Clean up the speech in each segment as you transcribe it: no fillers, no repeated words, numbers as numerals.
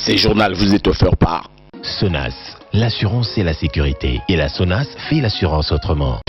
Ces journal vous est offert par Sonas, l'assurance et la sécurité. Et la Sonas fait l'assurance autrement.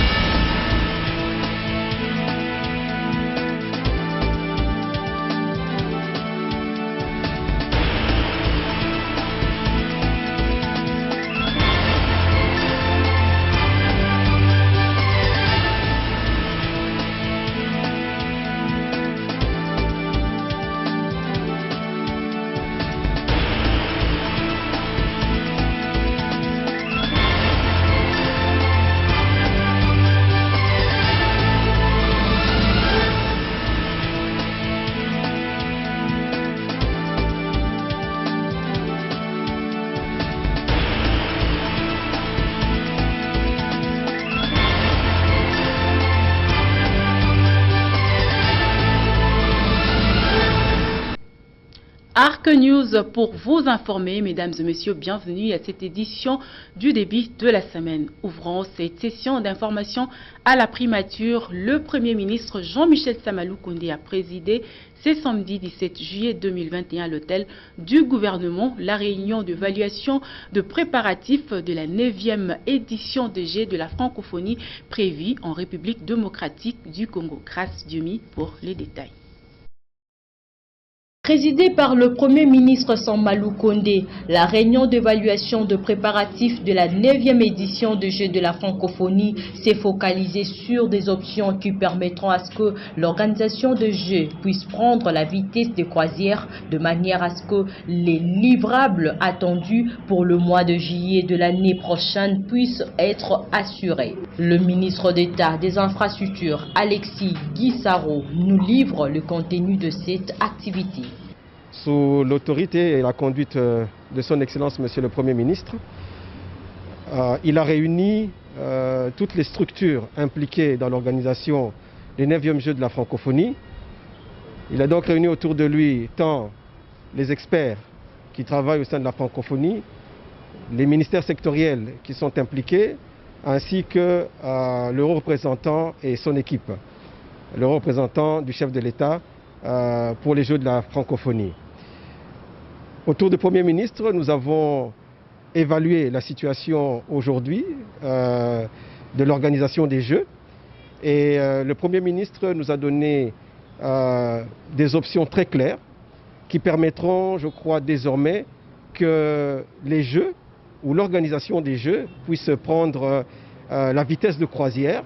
Arc News pour vous informer, mesdames et messieurs, bienvenue à cette édition du début de la semaine. Ouvrons cette session d'information à la primature. Le Premier ministre Jean-Michel Samalou Koundé a présidé ce samedi 17 juillet 2021 à l'hôtel du gouvernement la réunion d'évaluation de préparatifs de la 9e édition des Jeux de la francophonie prévue en République démocratique du Congo. Grâce Diomi pour les détails. Présidée par le Premier ministre Samalou Koundé, la réunion d'évaluation de préparatifs de la 9e édition des Jeux de la francophonie s'est focalisée sur des options qui permettront à ce que l'organisation des Jeux puisse prendre la vitesse de croisière de manière à ce que les livrables attendus pour le mois de juillet de l'année prochaine puissent être assurés. Le ministre d'État des Infrastructures, Alexis Guissaro, nous livre le contenu de cette activité. Sous l'autorité et la conduite de son Excellence Monsieur le Premier ministre, il a réuni toutes les structures impliquées dans l'organisation des 9e Jeux de la francophonie. Il a donc réuni autour de lui tant les experts qui travaillent au sein de la francophonie, les ministères sectoriels qui sont impliqués, ainsi que le haut représentant et son équipe, le haut représentant du chef de l'État pour les Jeux de la francophonie. Autour du Premier ministre, nous avons évalué la situation aujourd'hui de l'organisation des Jeux et le Premier ministre nous a donné des options très claires qui permettront, je crois, désormais que les Jeux ou l'organisation des Jeux puisse prendre la vitesse de croisière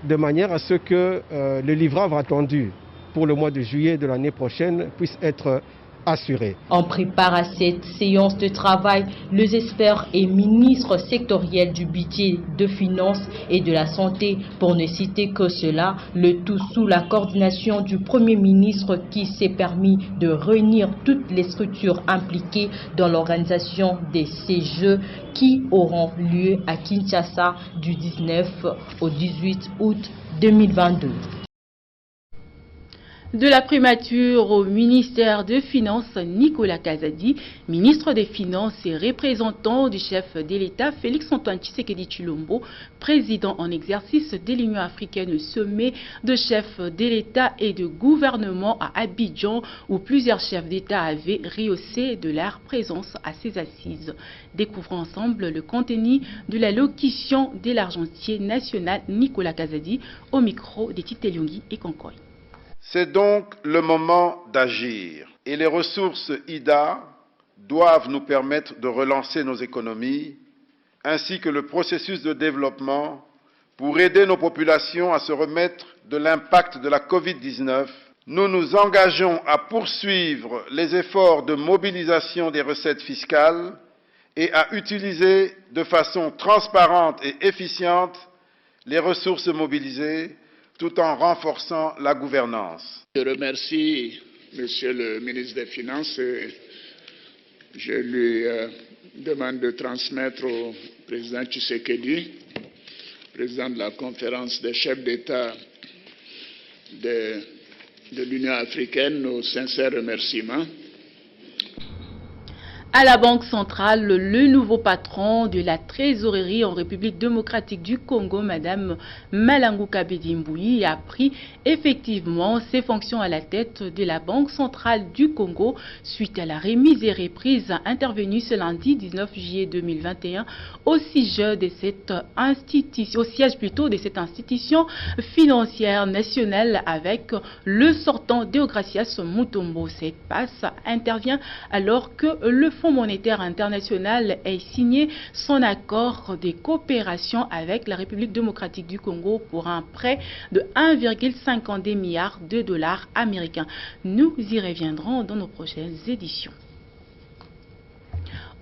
de manière à ce que le livrable attendu pour le mois de juillet de l'année prochaine puisse être assuré. On prépare à cette séance de travail les experts et ministres sectoriels du budget, de finances et de la santé, pour ne citer que cela, le tout sous la coordination du Premier ministre qui s'est permis de réunir toutes les structures impliquées dans l'organisation de ces Jeux qui auront lieu à Kinshasa du 19 au 18 août 2022. De la primature au ministère des Finances, Nicolas Kazadi, ministre des Finances et représentant du chef de l'État, Félix-Antoine Tshisekedi Tshilombo, président en exercice de l'Union africaine, sommet de chefs de l'État et de gouvernement à Abidjan, où plusieurs chefs d'État avaient rehaussé de leur présence à ces assises. Découvrons ensemble le contenu de la locution de l'argentier national Nicolas Kazadi au micro de Tite Lyongi et Konkoy. C'est donc le moment d'agir et les ressources IDA doivent nous permettre de relancer nos économies ainsi que le processus de développement pour aider nos populations à se remettre de l'impact de la Covid-19. Nous nous engageons à poursuivre les efforts de mobilisation des recettes fiscales et à utiliser de façon transparente et efficiente les ressources mobilisées tout en renforçant la gouvernance. Je remercie Monsieur le ministre des Finances. Je lui demande de transmettre au président Tshisekedi, président de la conférence des chefs d'État de l'Union africaine, nos sincères remerciements. À la Banque centrale, le nouveau patron de la trésorerie en République démocratique du Congo, Madame Malangou Kabedi-Mbouyi, a pris effectivement ses fonctions à la tête de la Banque centrale du Congo suite à la remise et reprise intervenue ce lundi 19 juillet 2021 au siège de cette institution financière nationale avec le sortant Deogracias Mutombo. Cette passe intervient alors que le Fonds monétaire international a signé son accord de coopération avec la République démocratique du Congo pour un prêt de 1,52 milliard de dollars américains. Nous y reviendrons dans nos prochaines éditions.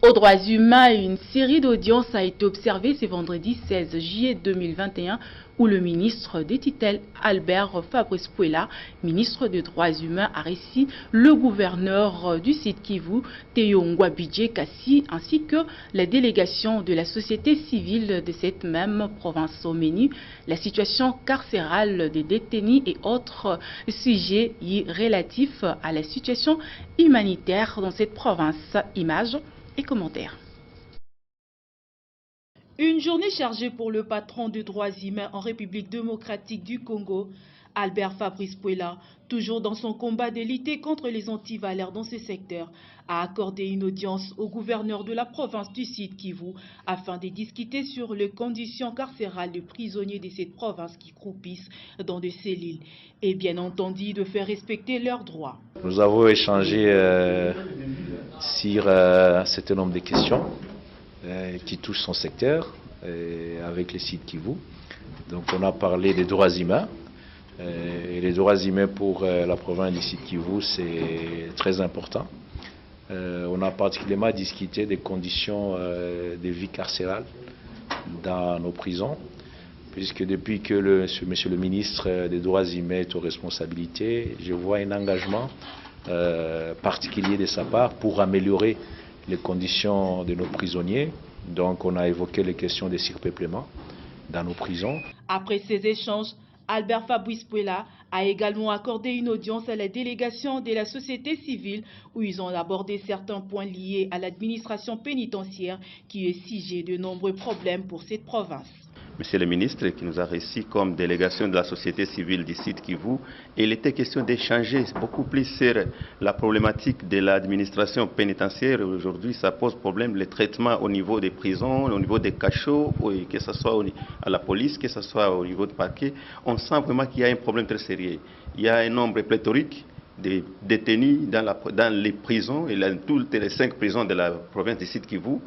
Aux droits humains, une série d'audiences a été observée ce vendredi 16 juillet 2021 où le ministre des tutelles Albert Fabrice Pouela, ministre des droits humains, a reçu le gouverneur du Sud Kivu, Teyongwa Bidje Kassi, ainsi que la délégation de la société civile de cette même province. Au menu, la situation carcérale des détenus et autres sujets relatifs à la situation humanitaire dans cette province. Images et commentaires. Une journée chargée pour le patron des droits humains en République démocratique du Congo, Albert Fabrice Pouela, toujours dans son combat de lutter contre les antivaleurs dans ce secteur, a accordé une audience au gouverneur de la province du Sud Kivu afin de discuter sur les conditions carcérales des prisonniers de cette province qui croupissent dans des cellules et bien entendu de faire respecter leurs droits. Nous avons échangé sur un certain nombre de questions qui touchent son secteur avec les Sud Kivu. Donc on a parlé des droits humains. Et les droits humains pour la province du Sud Kivu, c'est très important. On a particulièrement discuté des conditions de vie carcérale dans nos prisons, puisque depuis que monsieur le ministre des droits humains est aux responsabilités, je vois un engagement particulier de sa part pour améliorer les conditions de nos prisonniers. Donc on a évoqué les questions de surpeuplement dans nos prisons. Après ces échanges, Albert Fabrice Pouela a également accordé une audience à la délégation de la société civile où ils ont abordé certains points liés à l'administration pénitentiaire qui est sujet de nombreux problèmes pour cette province. Monsieur le ministre qui nous a reçus comme délégation de la société civile du Sud Kivu, et il était question d'échanger beaucoup plus sur la problématique de l'administration pénitentiaire. Aujourd'hui, ça pose problème, le traitement au niveau des prisons, au niveau des cachots, que ce soit à la police, que ce soit au niveau du parquet. On sent vraiment qu'il y a un problème très sérieux. Il y a un nombre pléthorique de détenus dans les prisons, et toutes les 5 prisons de la province du Sud Kivu.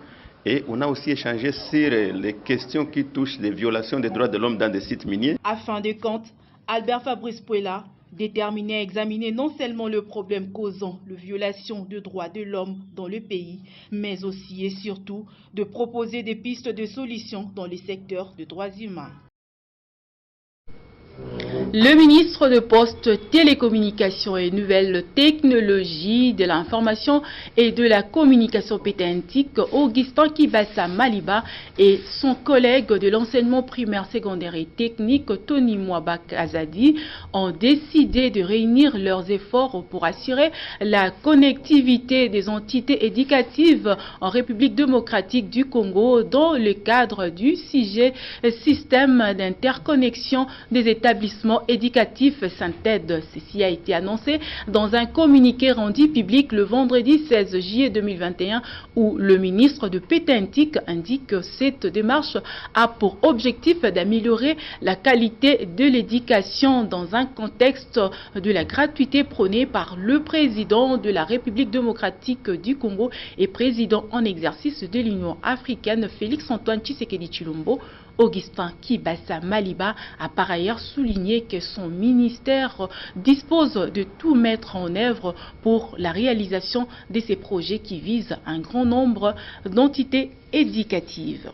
Et on a aussi échangé sur les questions qui touchent les violations des droits de l'homme dans des sites miniers. À fin de compte, Albert Fabrice Pouela, déterminé à examiner non seulement le problème causant la violation des droits de l'homme dans le pays, mais aussi et surtout de proposer des pistes de solutions dans les secteurs des droits humains. Le ministre de Postes, Télécommunications et Nouvelles Technologies de l'Information et de la Communication pétentique, Augustin Kibasa Maliba, et son collègue de l'enseignement primaire, secondaire et technique, Tony Mwaba Kazadi, ont décidé de réunir leurs efforts pour assurer la connectivité des entités éducatives en République démocratique du Congo dans le cadre du système d'interconnexion des établissements éducatifs SYNTED. Ceci a été annoncé dans un communiqué rendu public le vendredi 16 juillet 2021 où le ministre de Pétentique indique que cette démarche a pour objectif d'améliorer la qualité de l'éducation dans un contexte de la gratuité prônée par le président de la République démocratique du Congo et président en exercice de l'Union africaine Félix Antoine Tshisekedi Tshilombo. Augustin Kibasa Maliba a par ailleurs souligné que son ministère dispose de tout mettre en œuvre pour la réalisation de ces projets qui visent un grand nombre d'entités éducatives.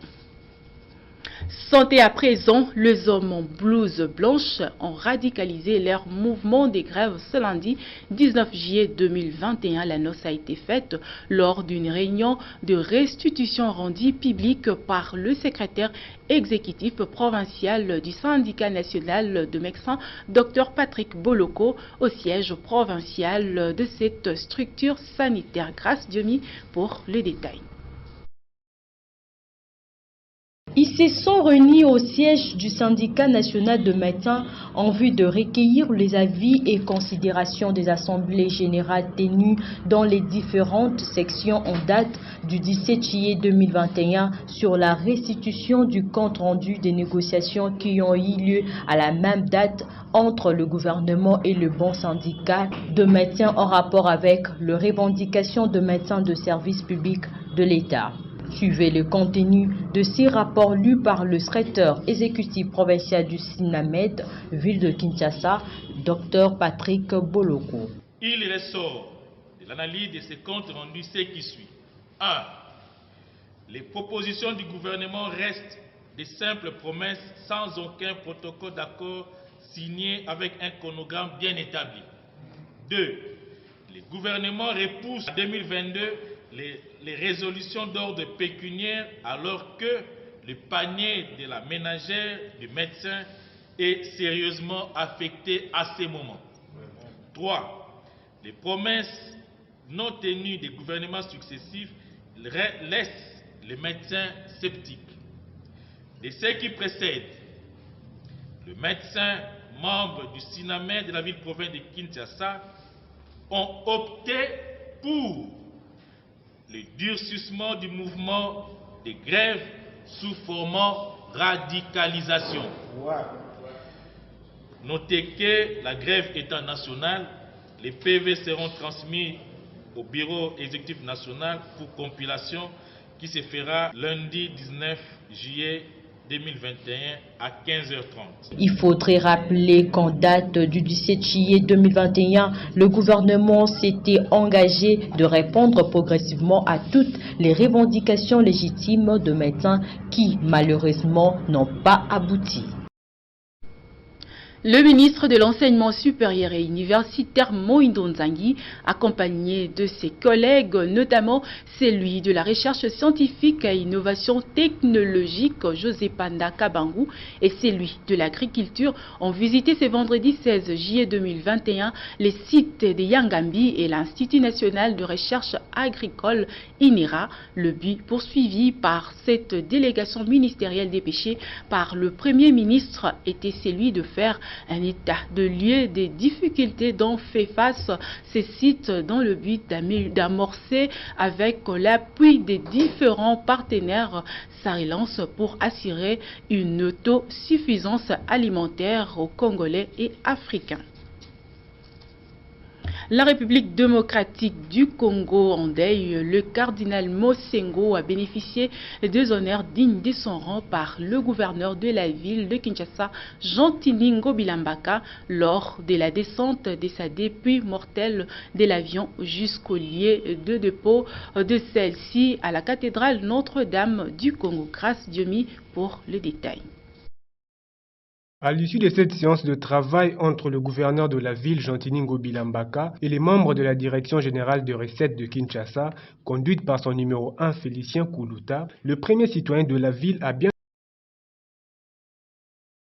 Santé à présent, les hommes en blouse blanche ont radicalisé leur mouvement des grèves ce lundi 19 juillet 2021. L'annonce a été faite lors d'une réunion de restitution rendue publique par le secrétaire exécutif provincial du syndicat national de médecins, Dr Patrick Boloko, au siège provincial de cette structure sanitaire. Grâce Diomi pour les détails. Ils se sont réunis au siège du syndicat national de médecins en vue de recueillir les avis et considérations des assemblées générales tenues dans les différentes sections en date du 17 juillet 2021 sur la restitution du compte rendu des négociations qui ont eu lieu à la même date entre le gouvernement et le bon syndicat de médecins en rapport avec les revendications de médecins de service public de l'État. Suivez le contenu de ces rapports lus par le secrétaire exécutif provincial du SINAMED, ville de Kinshasa, Dr Patrick Boloko. Il ressort de l'analyse de ces comptes rendus ce qui suit. 1. Les propositions du gouvernement restent de simples promesses sans aucun protocole d'accord signé avec un chronogramme bien établi. 2. Le gouvernement repousse en 2022 les résolutions d'ordre pécuniaire alors que le panier de la ménagère du médecin est sérieusement affecté à ces moments. 3. Les promesses non tenues des gouvernements successifs laissent les médecins sceptiques. De ce qui précède, le médecin membre du SINAMED de la ville-province de Kinshasa ont opté pour le durcissement du mouvement de grève sous format radicalisation. Notez que la grève étant nationale, les PV seront transmis au bureau exécutif national pour compilation qui se fera lundi 19 juillet 2021 à 15h30. Il faudrait rappeler qu'en date du 17 juillet 2021, le gouvernement s'était engagé de répondre progressivement à toutes les revendications légitimes de médecins qui, malheureusement, n'ont pas abouti. Le ministre de l'Enseignement supérieur et universitaire Moïndo Nzangi, accompagné de ses collègues, notamment celui de la recherche scientifique et innovation technologique José Panda Kabangou et celui de l'agriculture, ont visité ce vendredi 16 juillet 2021 les sites de Yangambi et l'Institut national de recherche agricole INERA. Le but poursuivi par cette délégation ministérielle dépêchée par le Premier ministre était celui de faire un état de lieu des difficultés dont fait face ces sites dans le but d'amorcer avec l'appui des différents partenaires sa relance pour assurer une autosuffisance alimentaire aux Congolais et Africains. La République démocratique du Congo en deuil, le cardinal Mosengo a bénéficié des honneurs dignes de son rang par le gouverneur de la ville de Kinshasa, Jean-Tiningo Bilambaka, lors de la descente de sa dépouille mortelle de l'avion jusqu'au lieu de dépôt de celle-ci à la cathédrale Notre-Dame du Congo. Grâce Diomi pour le détail. À l'issue de cette séance de travail entre le gouverneur de la ville, Jean-Tiningo Bilambaka, et les membres de la direction générale de recettes de Kinshasa, conduite par son numéro 1 Félicien Koulouta, le premier citoyen de la ville a bien...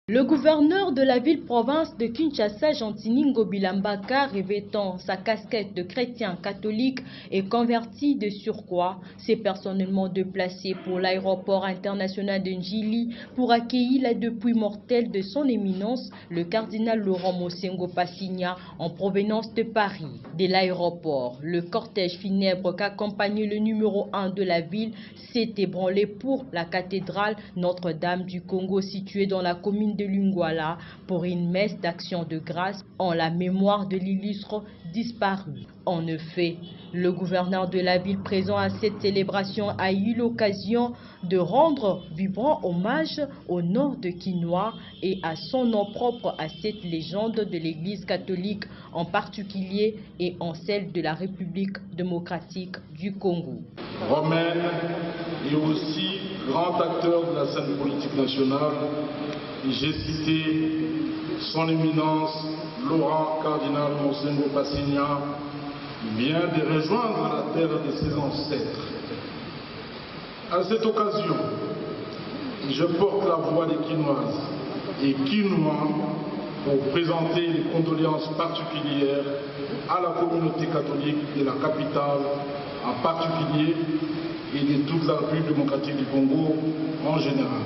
Le gouverneur de la ville-province de Kinshasa, Jean-Tiningo Bilambaka, revêtant sa casquette de chrétien catholique et converti de surcroît, s'est personnellement déplacé pour l'aéroport international de Njili pour accueillir la dépouille mortelle de son éminence, le cardinal Laurent Mosengo Passigna, en provenance de Paris. De l'aéroport, le cortège funèbre qu'accompagnait le numéro 1 de la ville s'est ébranlé pour la cathédrale Notre-Dame du Congo située dans la commune de Lingwala pour une messe d'action de grâce en la mémoire de l'illustre disparu. En effet, le gouverneur de la ville présent à cette célébration a eu l'occasion de rendre vibrant hommage au nom de Kinois et à son nom propre à cette légende de l'Église catholique en particulier et en celle de la République démocratique du Congo. Romaine et aussi grand acteur de la scène politique nationale, j'ai cité son éminence Laurent Cardinal Monsengo Passigna, vient de rejoindre la terre de ses ancêtres. À cette occasion, je porte la voix des Quinoises et Quinois pour présenter les condoléances particulières à la communauté catholique de la capitale en particulier et de toute la République démocratique du Congo en général.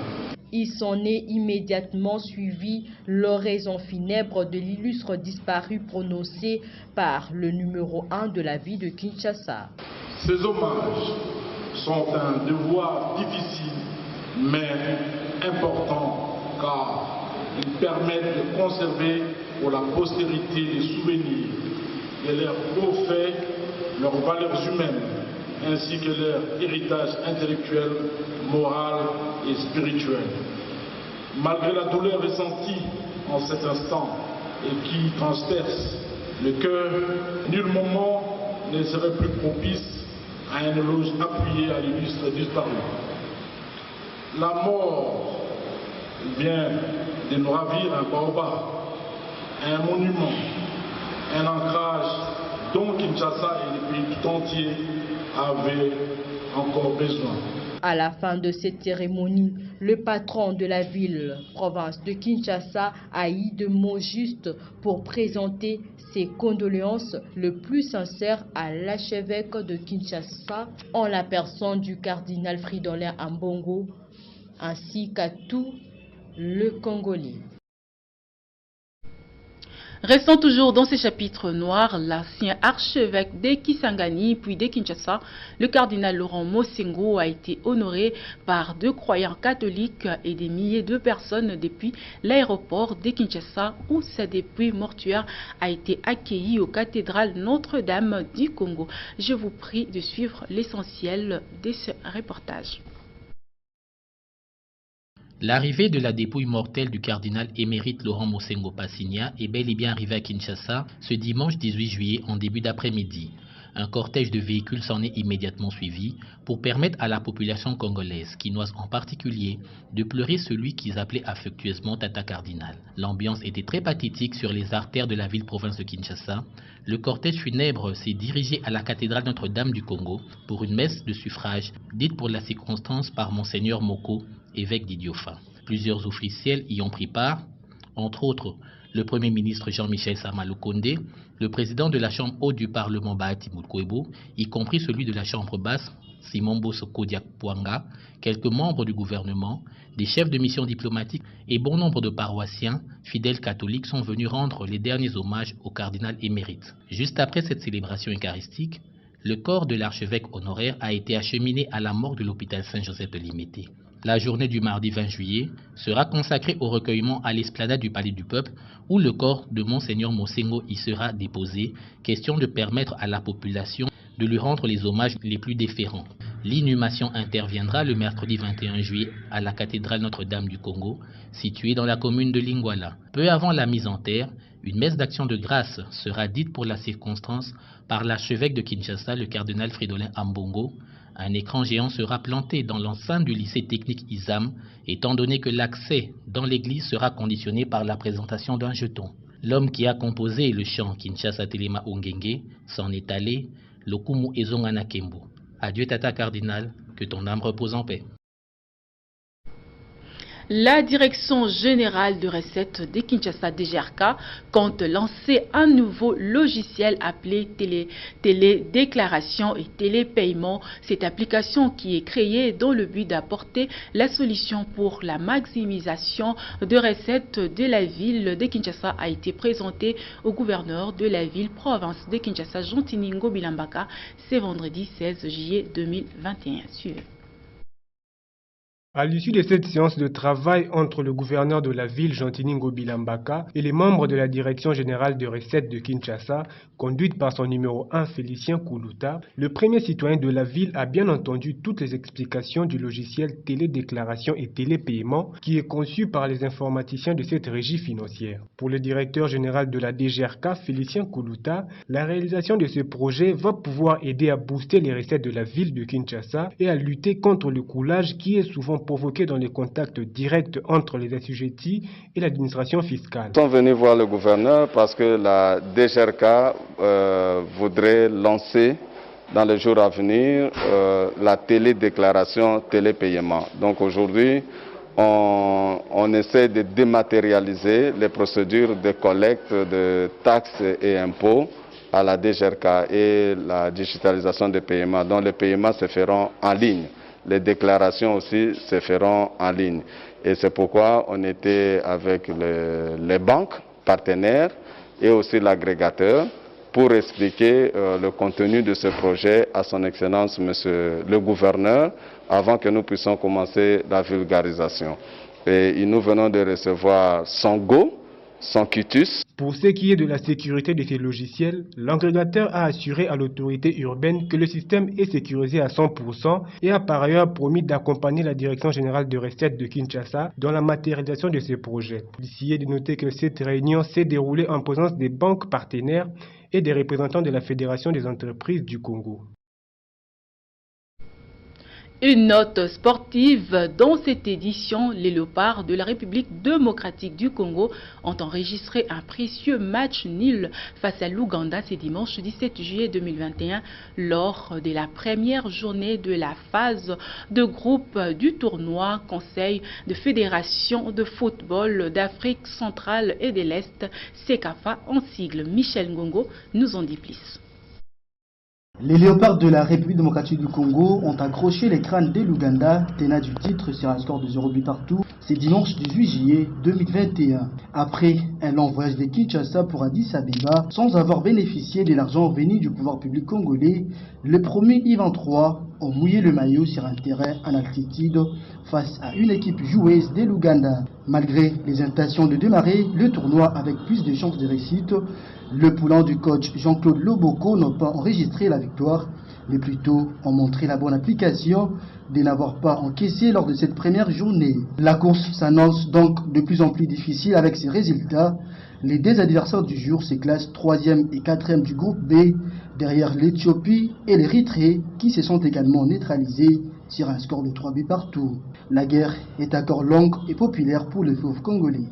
Il s'en est immédiatement suivi l'oraison funèbre de l'illustre disparu prononcée par le numéro 1 de la ville de Kinshasa. Ces hommages sont un devoir difficile mais important car ils permettent de conserver pour la postérité les souvenirs de leurs hauts faits, leurs valeurs humaines ainsi que leur héritage intellectuel, moral et spirituel. Malgré la douleur ressentie en cet instant et qui transperce le cœur, nul moment ne serait plus propice à un éloge appuyé à l'illustre disparu. La mort vient de nous ravir un baobab, un monument, un ancrage dont Kinshasa et le pays tout entier avaient encore besoin. À la fin de cette cérémonie, le patron de la ville-province de Kinshasa a eu de mots justes pour présenter ses condoléances le plus sincères à l'archevêque de Kinshasa en la personne du cardinal Fridolin Ambongo ainsi qu'à tout le Congolais. Restons toujours dans ces chapitres noirs, l'ancien archevêque de Kisangani puis de Kinshasa, le cardinal Laurent Monsengo a été honoré par 2 croyants catholiques et des milliers de personnes depuis l'aéroport de Kinshasa où sa dépouille mortuaire a été accueillie aux cathédrales Notre-Dame du Congo. Je vous prie de suivre l'essentiel de ce reportage. L'arrivée de la dépouille mortelle du cardinal émérite Laurent Monsengo Passigna est bel et bien arrivée à Kinshasa ce dimanche 18 juillet en début d'après-midi. Un cortège de véhicules s'en est immédiatement suivi pour permettre à la population congolaise, quinoise en particulier, de pleurer celui qu'ils appelaient affectueusement Tata Cardinal. L'ambiance était très pathétique sur les artères de la ville-province de Kinshasa. Le cortège funèbre s'est dirigé à la cathédrale Notre-Dame du Congo pour une messe de suffrage dite pour la circonstance par Monseigneur Moko, évêque d'Idiofa. Plusieurs officiels y ont pris part, entre autres le Premier ministre Jean-Michel Sama-Lukonde, le président de la Chambre haute du Parlement Bahati Moukouebo, y compris celui de la Chambre basse Simon Bosoko Diakpouanga, quelques membres du gouvernement, des chefs de mission diplomatique et bon nombre de paroissiens, fidèles catholiques, sont venus rendre les derniers hommages au cardinal émérite. Juste après cette célébration eucharistique, le corps de l'archevêque honoraire a été acheminé à la morgue de l'hôpital Saint-Joseph de Limete. La journée du mardi 20 juillet sera consacrée au recueillement à l'esplanade du Palais du Peuple où le corps de Monseigneur Monsengo y sera déposé, question de permettre à la population de lui rendre les hommages les plus déférents. L'inhumation interviendra le mercredi 21 juillet à la cathédrale Notre-Dame du Congo, située dans la commune de Lingwala. Peu avant la mise en terre, une messe d'action de grâce sera dite pour la circonstance par l'archevêque de Kinshasa, le cardinal Fridolin Ambongo. Un écran géant sera planté dans l'enceinte du lycée technique ISAM, étant donné que l'accès dans l'église sera conditionné par la présentation d'un jeton. L'homme qui a composé le chant Kinshasa Telema Ongenge s'en est allé, Lokumu Ezongana Kembo. Adieu Tata Cardinal, que ton âme repose en paix. La Direction générale de recettes de Kinshasa DGRK compte lancer un nouveau logiciel appelé télédéclaration et télépaiement. Cette application qui est créée dans le but d'apporter la solution pour la maximisation de recettes de la ville de Kinshasa a été présentée au gouverneur de la ville-province de Kinshasa, Jontiningo Bilambaka, ce vendredi 16 juillet 2021. Suivez. À l'issue de cette séance de travail entre le gouverneur de la ville, Gentilning Obilambaka, et les membres de la Direction générale de recettes de Kinshasa, conduite par son numéro 1, Félicien Koulouta, le premier citoyen de la ville a bien entendu toutes les explications du logiciel télédéclaration et télépaiement qui est conçu par les informaticiens de cette régie financière. Pour le directeur général de la DGRK, Félicien Koulouta, la réalisation de ce projet va pouvoir aider à booster les recettes de la ville de Kinshasa et à lutter contre le coulage qui est souvent provoqué dans les contacts directs entre les assujettis et l'administration fiscale. Nous sommes venus voir le gouverneur parce que la DGRK voudrait lancer dans les jours à venir la télédéclaration, télépaiement. Donc aujourd'hui, on essaie de dématérialiser les procédures de collecte de taxes et impôts à la DGRK et la digitalisation des paiements. Donc les paiements se feront en ligne. Les déclarations aussi se feront en ligne. Et c'est pourquoi on était avec les banques partenaires et aussi l'agrégateur pour expliquer le contenu de ce projet à son Excellence, Monsieur le Gouverneur, avant que nous puissions commencer la vulgarisation. Et nous venons de recevoir son go, son quitus. Pour ce qui est de la sécurité de ces logiciels, l'agrégateur a assuré à l'autorité urbaine que le système est sécurisé à 100% et a par ailleurs promis d'accompagner la Direction générale de recettes de Kinshasa dans la matérialisation de ce projet. Il est de noter que cette réunion s'est déroulée en présence des banques partenaires et des représentants de la Fédération des entreprises du Congo. Une note sportive. Dans cette édition, les Léopards de la République démocratique du Congo ont enregistré un précieux match nul face à l'Ouganda ce dimanche 17 juillet 2021 lors de la première journée de la phase de groupe du tournoi Conseil de Fédération de football d'Afrique centrale et de l'Est, CECAFA en sigle. Michel Ngongo nous en dit plus. Les Léopards de la République démocratique du Congo ont accroché les crânes de l'Ouganda, tenant du titre sur un score de 0 but partout, c'est dimanche 18 juillet 2021. Après un long voyage de Kinshasa pour Addis Abeba, sans avoir bénéficié de l'argent venu du pouvoir public congolais, les promus I-23 ont mouillé le maillot sur un terrain en altitude face à une équipe joueuse de l'Ouganda. Malgré les intentions de démarrer le tournoi avec plus de chances de réussite, le poulain du coach Jean-Claude Loboko n'a pas enregistré la victoire, mais plutôt ont montré la bonne application de n'avoir pas encaissé lors de cette première journée. La course s'annonce donc de plus en plus difficile avec ces résultats. Les deux adversaires du jour se classent 3e et 4e du groupe B, derrière l'Éthiopie et l'Érythrée qui se sont également neutralisés sur un score de 3 buts partout. La guerre est encore longue et populaire pour les fauves congolais.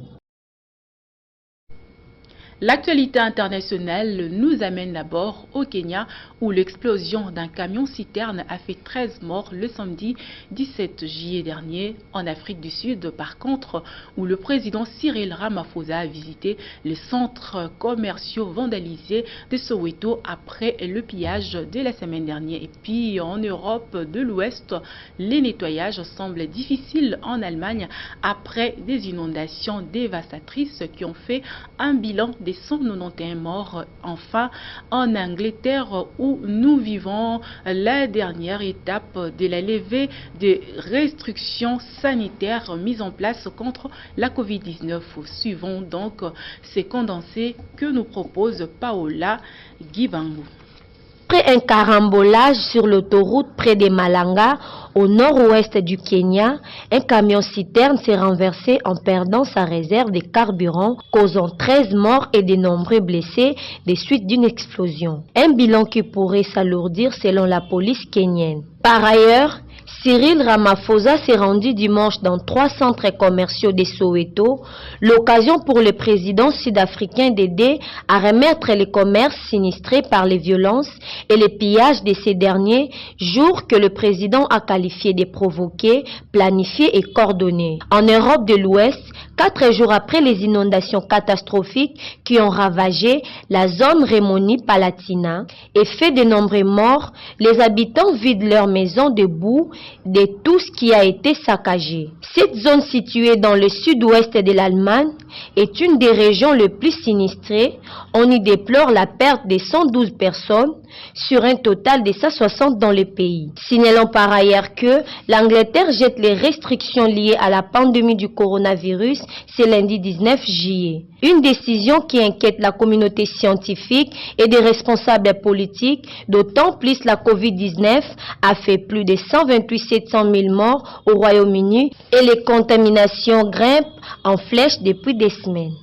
L'actualité internationale nous amène d'abord au Kenya où l'explosion d'un camion-citerne a fait 13 morts le samedi 17 juillet dernier. En Afrique du Sud, par contre, où le président Cyril Ramaphosa a visité les centres commerciaux vandalisés de Soweto après le pillage de la semaine dernière. Et puis en Europe de l'Ouest, les nettoyages semblent difficiles en Allemagne après des inondations dévastatrices qui ont fait un bilan des 191 morts. Enfin, en Angleterre, où nous vivons la dernière étape de la levée des restrictions sanitaires mises en place contre la Covid-19. Suivons donc ces condensés que nous propose Paola Guibangu. Après un carambolage sur l'autoroute près de Malanga, au nord-ouest du Kenya, un camion-citerne s'est renversé en perdant sa réserve de carburant, causant 13 morts et de nombreux blessés des suites d'une explosion. Un bilan qui pourrait s'alourdir selon la police kenyenne. Par ailleurs, Cyril Ramaphosa s'est rendu dimanche dans 3 centres commerciaux de Soweto, l'occasion pour le président sud-africain d'aider à remettre les commerces sinistrés par les violences et les pillages de ces derniers jours que le président a qualifié de provoqués, planifiés et coordonnés. En Europe de l'Ouest, 4 jours après les inondations catastrophiques qui ont ravagé la zone Remoni-Palatina et fait de nombreux morts, les habitants vident leurs maisons de boue de tout ce qui a été saccagé. Cette zone située dans le sud-ouest de l'Allemagne est une des régions les plus sinistrées. On y déplore la perte de 112 personnes sur un total de 160 dans le pays. Signalant par ailleurs que l'Angleterre jette les restrictions liées à la pandémie du coronavirus ce lundi 19 juillet. Une décision qui inquiète la communauté scientifique et des responsables politiques, d'autant plus la Covid-19 a fait plus de 128 700 000 morts au Royaume-Uni et les contaminations grimpent en flèche depuis des semaines.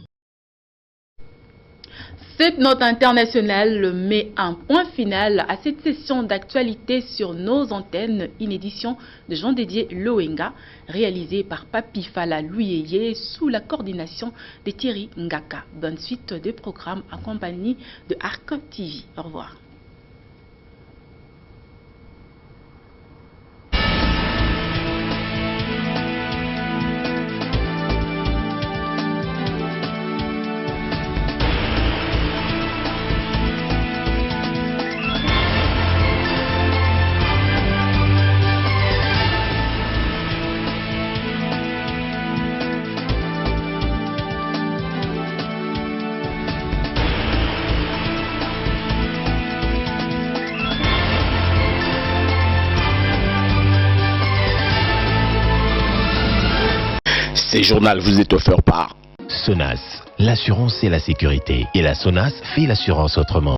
Cette note internationale met un point final à cette session d'actualité sur nos antennes, une édition de Jean Dédié Loenga, réalisée par Papi Fala Louyeye sous la coordination de Thierry Ngaka. Bonne suite de programmes en compagnie de Arc TV. Au revoir. Ce journal vous est offert par Sonas, l'assurance et la sécurité. Et la Sonas fait l'assurance autrement.